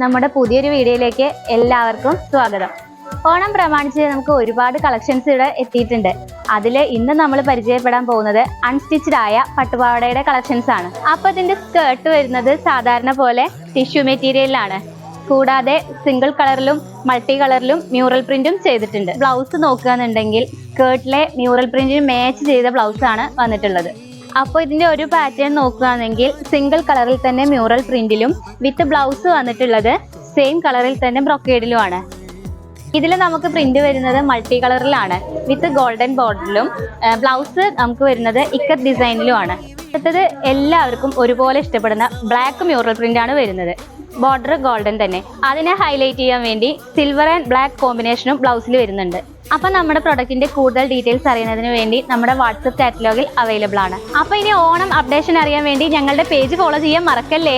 നമ്മുടെ പുതിയൊരു വീഡിയോയിലേക്ക് എല്ലാവർക്കും സ്വാഗതം. ഓണം പ്രമാണിച്ച് നമുക്ക് ഒരുപാട് കളക്ഷൻസ് ഇവിടെ എത്തിയിട്ടുണ്ട്. അതിൽ ഇന്ന് നമ്മൾ പരിചയപ്പെടാൻ പോകുന്നത് അൺസ്റ്റിച്ച്ഡ് ആയ പട്ടുപാവാടയുടെ കളക്ഷൻസ് ആണ്. അപ്പോൾ ഇതിന്റെ സ്കേർട്ട് വരുന്നത് സാധാരണ പോലെ ടിഷ്യൂ മെറ്റീരിയലിലാണ്. കൂടാതെ സിംഗിൾ കളറിലും മൾട്ടി കളറിലും മ്യൂറൽ പ്രിന്റും ചെയ്തിട്ടുണ്ട്. ബ്ലൗസ് നോക്കുകയാണെന്നുണ്ടെങ്കിൽ സ്കേർട്ടിലെ മ്യൂറൽ പ്രിന്റിന് മാച്ച് ചെയ്ത ബ്ലൗസ് ആണ് വന്നിട്ടുള്ളത്. അപ്പോൾ ഇതിന്റെ ഒരു പാറ്റേൺ നോക്കുകയാണെങ്കിൽ സിംഗിൾ കളറിൽ തന്നെ മ്യൂറൽ പ്രിന്റിലും വിത്ത് ബ്ലൗസ് വന്നിട്ടുള്ളത് സെയിം കളറിൽ തന്നെ ബ്രൊക്കേഡിലുമാണ്. ഇതിൽ നമുക്ക് പ്രിന്റ് വരുന്നത് മൾട്ടി കളറിലാണ് വിത്ത് ഗോൾഡൻ ബോർഡറിലും. ബ്ലൗസ് നമുക്ക് വരുന്നത് ഇക്കത്ത് ഡിസൈനിലുമാണ്. അടുത്തത് എല്ലാവർക്കും ഒരുപോലെ ഇഷ്ടപ്പെടുന്ന ബ്ലാക്ക് മ്യൂറൽ പ്രിന്റ് ആണ് വരുന്നത്. ബോർഡർ ഗോൾഡൻ തന്നെ. അതിനെ ഹൈലൈറ്റ് ചെയ്യാൻ വേണ്ടി സിൽവർ ആൻഡ് ബ്ലാക്ക് കോമ്പിനേഷനും ബ്ലൗസിൽ വരുന്നുണ്ട്. അപ്പം നമ്മുടെ പ്രൊഡക്റ്റിന്റെ കൂടുതൽ ഡീറ്റെയിൽസ് അറിയുന്നതിന് വേണ്ടി നമ്മുടെ വാട്സപ്പ് കാറ്റലോഗിൽ അവൈലബിൾ ആണ്. അപ്പോൾ ഇനി ഓണം അപ്ഡേഷൻ അറിയാൻ വേണ്ടി ഞങ്ങളുടെ പേജ് ഫോളോ ചെയ്യാൻ മറക്കല്ലേ.